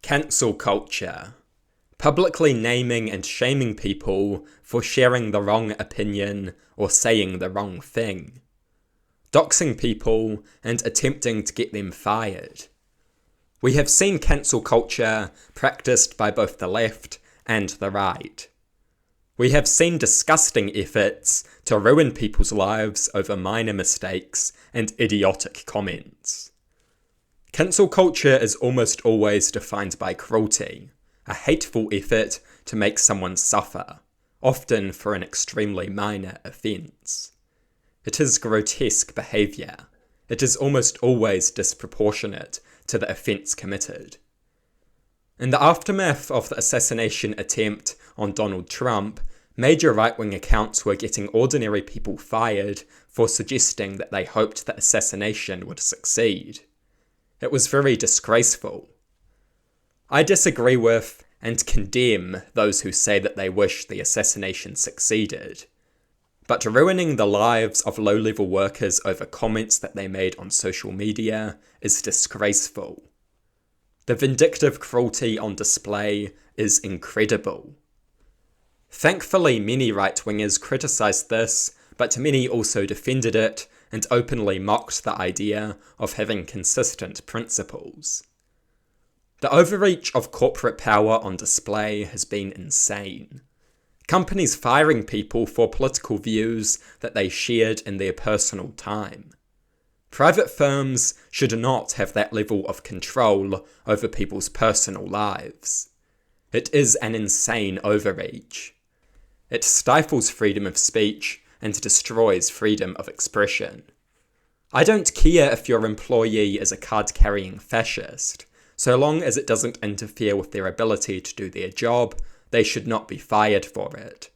Cancel culture. Publicly naming and shaming people for sharing the wrong opinion or saying the wrong thing. Doxing people and attempting to get them fired. We have seen cancel culture practiced by both the left and the right. We have seen disgusting efforts to ruin people's lives over minor mistakes and idiotic comments. Cancel culture is almost always defined by cruelty, a hateful effort to make someone suffer, often for an extremely minor offence. It is grotesque behaviour. It is almost always disproportionate to the offence committed. In the aftermath of the assassination attempt on Donald Trump, major right-wing accounts were getting ordinary people fired for suggesting that they hoped the assassination would succeed. It was very disgraceful. I disagree with and condemn those who say that they wish the assassination succeeded. But ruining the lives of low-level workers over comments that they made on social media is disgraceful. The vindictive cruelty on display is incredible. Thankfully, many right-wingers criticised this, but many also defended it and openly mocked the idea of having consistent principles. The overreach of corporate power on display has been insane. Companies firing people for political views that they shared in their personal time. Private firms should not have that level of control over people's personal lives. It is an insane overreach. It stifles freedom of speech and destroys freedom of expression. I don't care if your employee is a card-carrying fascist. So long as it doesn't interfere with their ability to do their job, they should not be fired for it.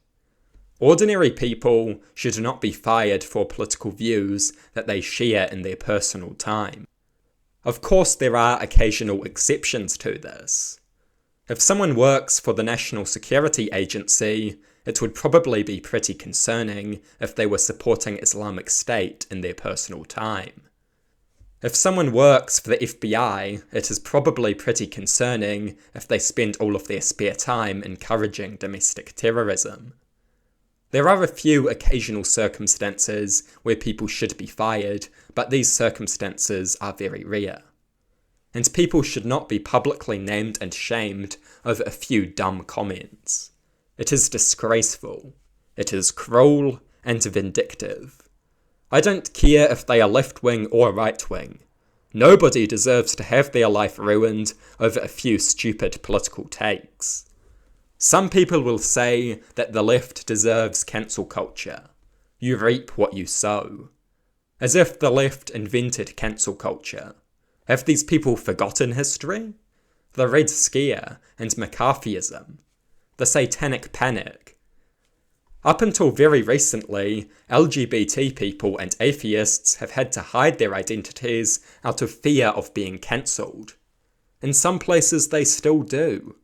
Ordinary people should not be fired for political views that they share in their personal time. Of course, there are occasional exceptions to this. If someone works for the National Security Agency, it would probably be pretty concerning if they were supporting Islamic State in their personal time. If someone works for the FBI, it is probably pretty concerning if they spend all of their spare time encouraging domestic terrorism. There are a few occasional circumstances where people should be fired, but these circumstances are very rare. And people should not be publicly named and shamed over a few dumb comments. It is disgraceful. It is cruel and vindictive. I don't care if they are left-wing or right-wing. Nobody deserves to have their life ruined over a few stupid political takes. Some people will say that the left deserves cancel culture. You reap what you sow. As if the left invented cancel culture. Have these people forgotten history? The Red Scare and McCarthyism. The Satanic Panic. Up until very recently, LGBT people and atheists have had to hide their identities out of fear of being cancelled. In some places they still do.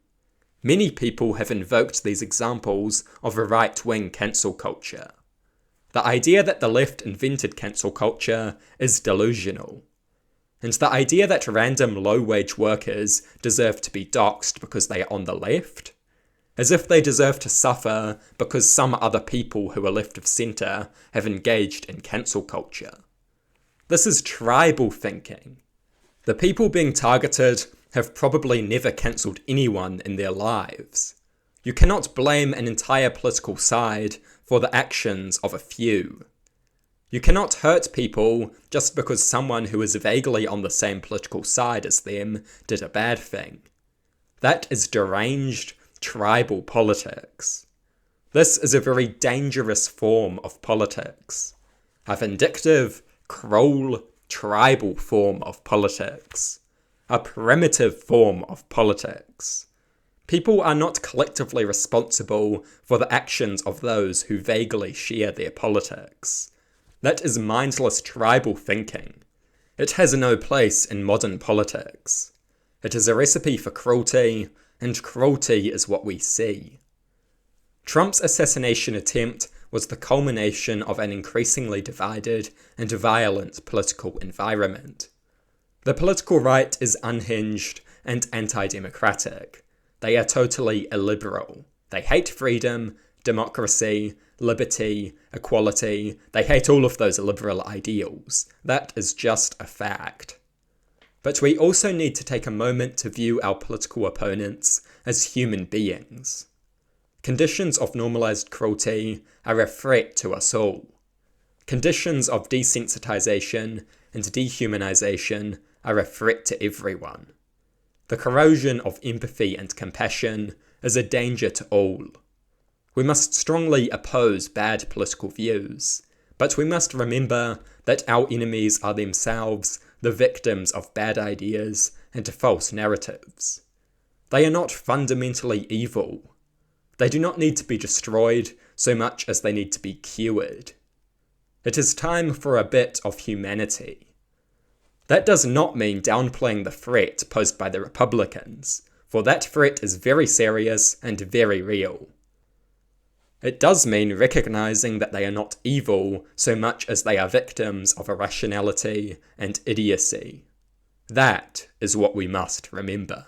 Many people have invoked these examples of a right-wing cancel culture. The idea that the left invented cancel culture is delusional. And the idea that random low-wage workers deserve to be doxed because they are on the left, as if they deserve to suffer because some other people who are left of centre have engaged in cancel culture. This is tribal thinking. The people being targeted have probably never cancelled anyone in their lives. You cannot blame an entire political side for the actions of a few. You cannot hurt people just because someone who is vaguely on the same political side as them did a bad thing. That is deranged, tribal politics. This is a very dangerous form of politics. A vindictive, cruel, tribal form of politics. A primitive form of politics. People are not collectively responsible for the actions of those who vaguely share their politics. That is mindless tribal thinking. It has no place in modern politics. It is a recipe for cruelty, and cruelty is what we see. Trump's assassination attempt was the culmination of an increasingly divided and violent political environment. The political right is unhinged and anti-democratic. They are totally illiberal. They hate freedom, democracy, liberty, equality. They hate all of those liberal ideals. That is just a fact. But we also need to take a moment to view our political opponents as human beings. Conditions of normalized cruelty are a threat to us all. Conditions of desensitization and dehumanization are a threat to everyone. The corrosion of empathy and compassion is a danger to all. We must strongly oppose bad political views, but we must remember that our enemies are themselves the victims of bad ideas and false narratives. They are not fundamentally evil. They do not need to be destroyed so much as they need to be cured. It is time for a bit of humanity. That does not mean downplaying the threat posed by the Republicans, for that threat is very serious and very real. It does mean recognizing that they are not evil so much as they are victims of irrationality and idiocy. That is what we must remember.